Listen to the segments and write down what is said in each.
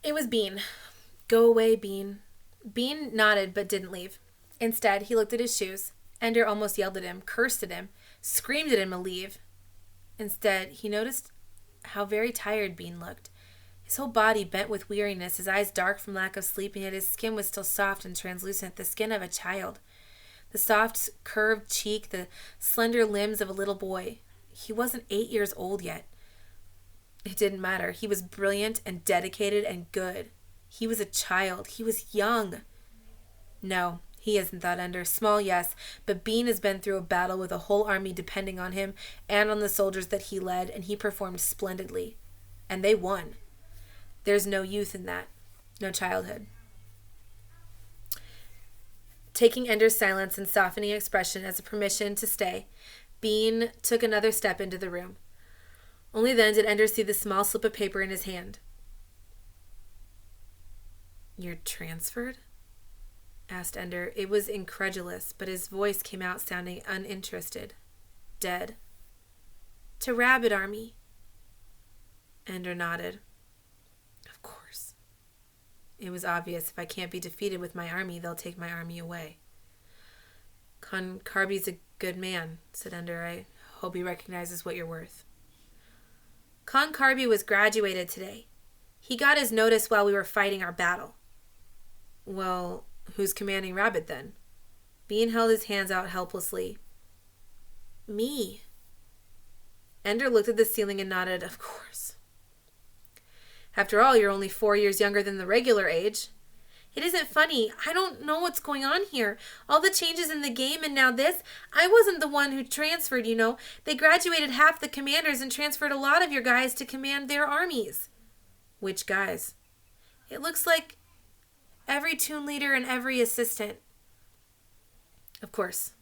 It was Bean. Go away, Bean. Bean nodded but didn't leave. Instead, he looked at his shoes. Ender almost yelled at him, cursed at him, screamed at him to leave. Instead, he noticed how very tired Bean looked. His whole body bent with weariness, his eyes dark from lack of sleep, and yet his skin was still soft and translucent, the skin of a child. The soft, curved cheek, the slender limbs of a little boy. He wasn't 8 years old yet. It didn't matter. He was brilliant and dedicated and good. He was a child. He was young. No, he isn't, thought Ender. Small, yes, but Bean has been through a battle with a whole army depending on him and on the soldiers that he led, and he performed splendidly. And they won. There's no youth in that. No childhood. Taking Ender's silence and softening expression as a permission to stay, Bean took another step into the room. Only then did Ender see the small slip of paper in his hand. "You're transferred?" asked Ender. It was incredulous, but his voice came out sounding uninterested. "Dead." "To Rabbit Army." Ender nodded. "Of course. It was obvious if I can't be defeated with my army, they'll take my army away." "Con Carby's a good man," said Ender. "I hope he recognizes what you're worth." "Con Carby was graduated today. He got his notice while we were fighting our battle." "Well, who's commanding Rabbit then?" Bean held his hands out helplessly. "Me." Ender looked at the ceiling and nodded. "Of course. After all, you're only 4 years younger than the regular age." "It isn't funny. I don't know what's going on here. All the changes in the game and now this. I wasn't the one who transferred, you know. They graduated half the commanders and transferred a lot of your guys to command their armies." "Which guys?" "It looks like every toon leader and every assistant." "Of course.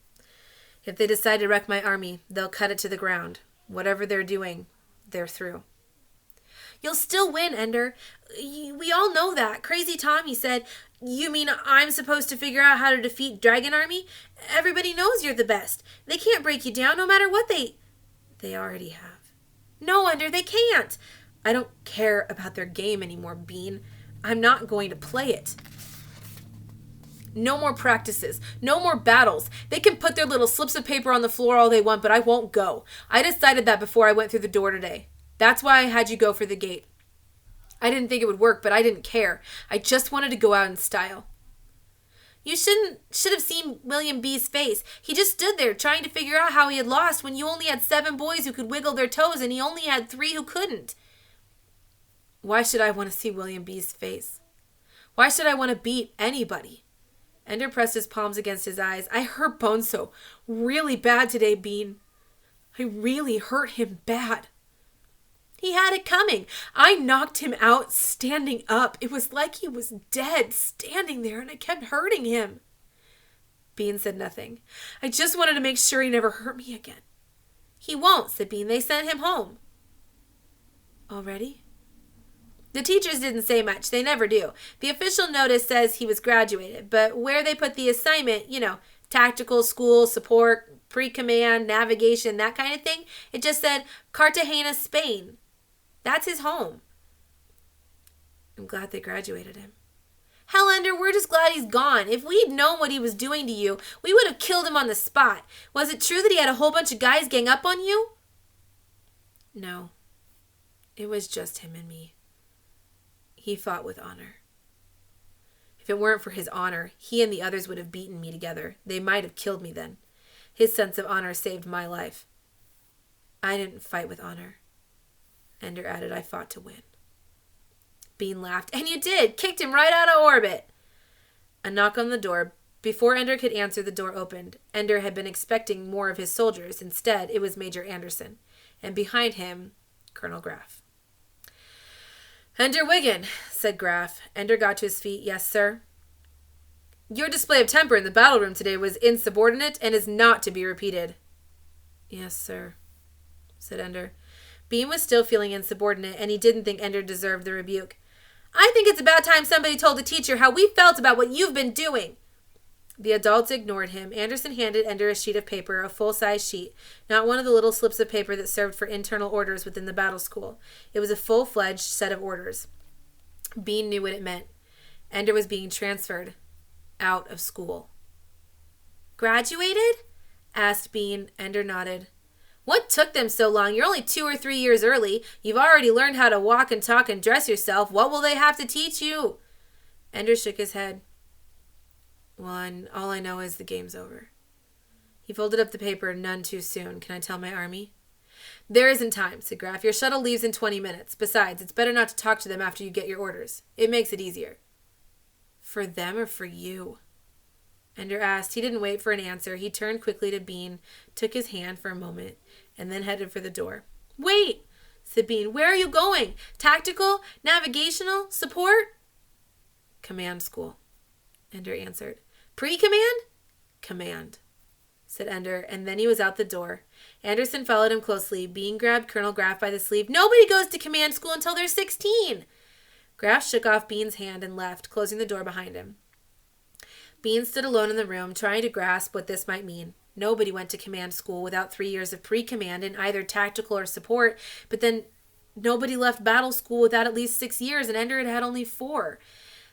If they decide to wreck my army, they'll cut it to the ground. Whatever they're doing, they're through." "You'll still win, Ender. We all know that. Crazy Tommy said, 'You mean I'm supposed to figure out how to defeat Dragon Army? Everybody knows you're the best. They can't break you down no matter what they already have." "No, Ender, they can't." "I don't care about their game anymore, Bean. I'm not going to play it. No more practices. No more battles. They can put their little slips of paper on the floor all they want, but I won't go. I decided that before I went through the door today. That's why I had you go for the gate. I didn't think it would work, but I didn't care. I just wanted to go out in style." "You should have seen William B.'s face. He just stood there trying to figure out how he had lost when you only had 7 boys who could wiggle their toes and he only had 3 who couldn't." "Why should I want to see William B.'s face? Why should I want to beat anybody?" Ender pressed his palms against his eyes. "I hurt Bonzo really bad today, Bean. I really hurt him bad. He had it coming. I knocked him out standing up. It was like he was dead, standing there, and I kept hurting him." Bean said nothing. "I just wanted to make sure he never hurt me again." "He won't," said Bean. "They sent him home." "Already?" "The teachers didn't say much. They never do. The official notice says he was graduated, but where they put the assignment, tactical school, support, pre-command, navigation, that kind of thing, it just said Cartagena, Spain. That's his home." "I'm glad they graduated him." "Hell, Ender, we're just glad he's gone. If we'd known what he was doing to you, we would have killed him on the spot. Was it true that he had a whole bunch of guys gang up on you?" "No. It was just him and me. He fought with honor. If it weren't for his honor, he and the others would have beaten me together. They might have killed me then. His sense of honor saved my life. I didn't fight with honor." Ender added, "I fought to win." Bean laughed. "And you did! Kicked him right out of orbit!" A knock on the door. Before Ender could answer, the door opened. Ender had been expecting more of his soldiers. Instead, it was Major Anderson. And behind him, Colonel Graff. "Ender Wiggin," said Graff. Ender got to his feet. "Yes, sir." "Your display of temper in the battle room today was insubordinate and is not to be repeated." "Yes, sir," said Ender. Bean was still feeling insubordinate, and he didn't think Ender deserved the rebuke. "I think it's about time somebody told the teacher how we felt about what you've been doing." The adults ignored him. Anderson handed Ender a sheet of paper, a full-size sheet, not one of the little slips of paper that served for internal orders within the battle school. It was a full-fledged set of orders. Bean knew what it meant. Ender was being transferred out of school. Graduated? Asked Bean. Ender nodded. What took them so long? You're only 2 or 3 years early. You've already learned how to walk and talk and dress yourself. What will they have to teach you? Ender shook his head. Well, all I know is the game's over. He folded up the paper. None too soon. Can I tell my army? There isn't time, said Graf. Your shuttle leaves in 20 minutes. Besides, it's better not to talk to them after you get your orders. It makes it easier. For them or for you? Ender asked. He didn't wait for an answer. He turned quickly to Bean, took his hand for a moment, and then headed for the door. Wait, said Bean. Where are you going? Tactical? Navigational? Support? Command school, Ender answered. Pre-command? Command, said Ender, and then he was out the door. Anderson followed him closely. Bean grabbed Colonel Graf by the sleeve. Nobody goes to command school until they're 16. Graf shook off Bean's hand and left, closing the door behind him. Bean stood alone in the room, trying to grasp what this might mean. Nobody went to command school without 3 years of pre-command in either tactical or support, but then nobody left battle school without at least 6 years, and Ender had only 4.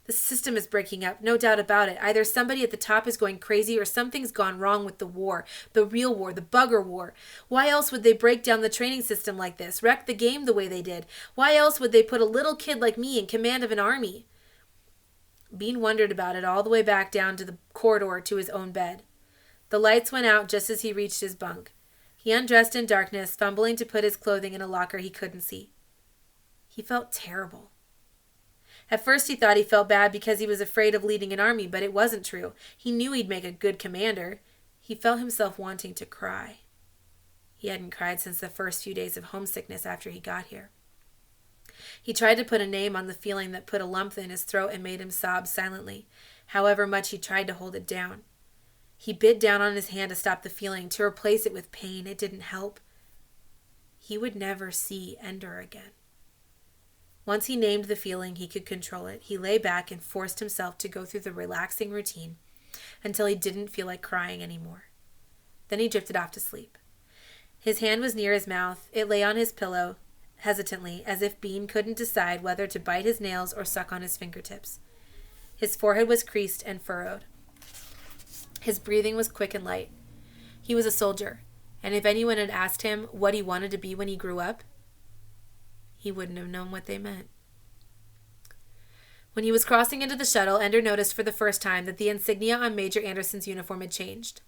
The system is breaking up, no doubt about it. Either somebody at the top is going crazy or something's gone wrong with the war, the real war, the bugger war. Why else would they break down the training system like this, wreck the game the way they did? Why else would they put a little kid like me in command of an army? Bean wondered about it all the way back down to the corridor to his own bed. The lights went out just as he reached his bunk. He undressed in darkness, fumbling to put his clothing in a locker he couldn't see. He felt terrible. At first he thought he felt bad because he was afraid of leading an army, but it wasn't true. He knew he'd make a good commander. He felt himself wanting to cry. He hadn't cried since the first few days of homesickness after he got here. He tried to put a name on the feeling that put a lump in his throat and made him sob silently, however much he tried to hold it down. He bit down on his hand to stop the feeling, to replace it with pain. It didn't help. He would never see Ender again. Once he named the feeling, he could control it. He lay back and forced himself to go through the relaxing routine until he didn't feel like crying anymore. Then he drifted off to sleep. His hand was near his mouth. It lay on his pillow, hesitantly, as if Bean couldn't decide whether to bite his nails or suck on his fingertips. His forehead was creased and furrowed. His breathing was quick and light. He was a soldier, and if anyone had asked him what he wanted to be when he grew up, he wouldn't have known what they meant. When he was crossing into the shuttle, Ender noticed for the first time that the insignia on Major Anderson's uniform had changed.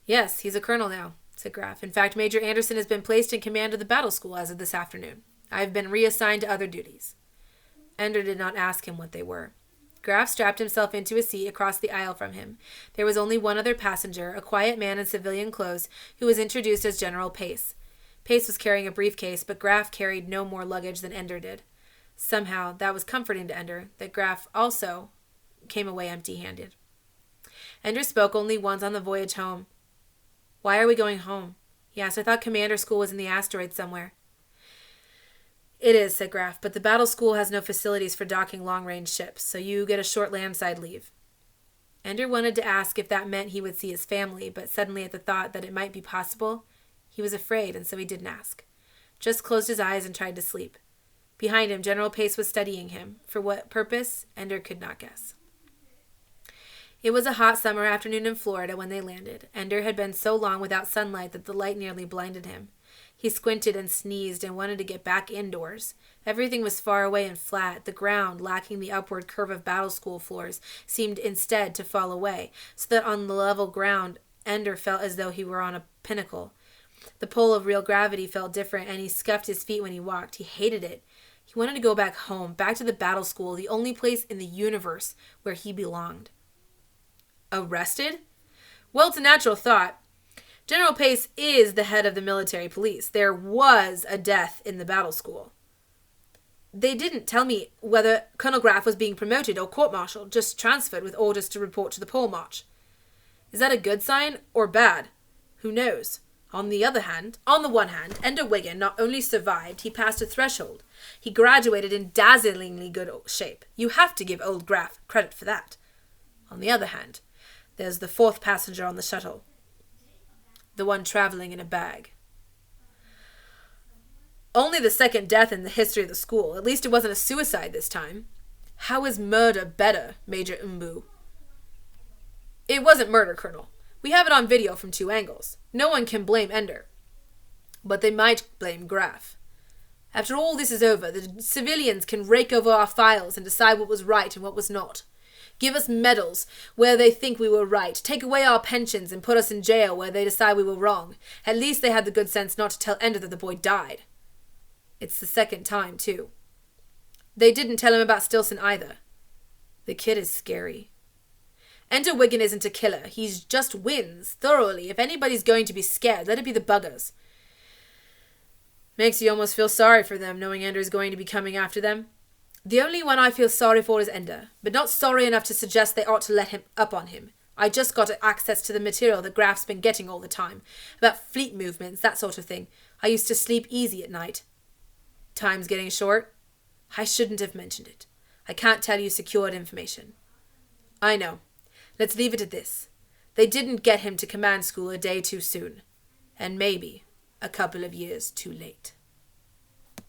Yes, he's a colonel now, said Graf. In fact, Major Anderson has been placed in command of the battle school as of this afternoon. I have been reassigned to other duties. Ender did not ask him what they were. Graf strapped himself into a seat across the aisle from him. There was only one other passenger, a quiet man in civilian clothes, who was introduced as General Pace. Pace was carrying a briefcase, but Graf carried no more luggage than Ender did. Somehow, that was comforting to Ender, that Graf also came away empty-handed. Ender spoke only once on the voyage home. Why are we going home? He asked. I thought commander school was in the asteroid somewhere. It is, said Graf, but the battle school has no facilities for docking long-range ships, so you get a short landside leave. Ender wanted to ask if that meant he would see his family, but suddenly at the thought that it might be possible, he was afraid, and so he didn't ask. Just closed his eyes and tried to sleep. Behind him, General Pace was studying him. For what purpose, Ender could not guess. It was a hot summer afternoon in Florida when they landed. Ender had been so long without sunlight that the light nearly blinded him. He squinted and sneezed and wanted to get back indoors. Everything was far away and flat. The ground, lacking the upward curve of battle school floors, seemed instead to fall away, so that on the level ground, Ender felt as though he were on a pinnacle. The pull of real gravity felt different, and he scuffed his feet when he walked. He hated it. He wanted to go back home, back to the battle school, the only place in the universe where he belonged. Arrested? Well, it's a natural thought. General Pace is the head of the military police. There was a death in the battle school. They didn't tell me whether Colonel Graf was being promoted or court-martialed, just transferred with orders to report to the pole march. Is that a good sign or bad? Who knows? On the one hand, Ender Wiggin not only survived, he passed a threshold. He graduated in dazzlingly good shape. You have to give old Graf credit for that. On the other hand, there's the fourth passenger on the shuttle. The one traveling in a bag. Only the second death in the history of the school. At least it wasn't a suicide this time. How is murder better, Major Umbu? It wasn't murder, Colonel. We have it on video from 2 angles. No one can blame Ender. But they might blame Graf. After all this is over, the civilians can rake over our files and decide what was right and what was not. Give us medals where they think we were right. Take away our pensions and put us in jail where they decide we were wrong. At least they had the good sense not to tell Ender that the boy died. It's the second time, too. They didn't tell him about Stilson either. The kid is scary. Ender Wiggin isn't a killer. He just wins, thoroughly. If anybody's going to be scared, let it be the buggers. Makes you almost feel sorry for them, knowing Ender's going to be coming after them. The only one I feel sorry for is Ender, but not sorry enough to suggest they ought to let him up on him. I just got access to the material that Graf's been getting all the time, about fleet movements, that sort of thing. I used to sleep easy at night. Time's getting short. I shouldn't have mentioned it. I can't tell you secured information. I know. Let's leave it at this. They didn't get him to command school a day too soon. And maybe a couple of years too late.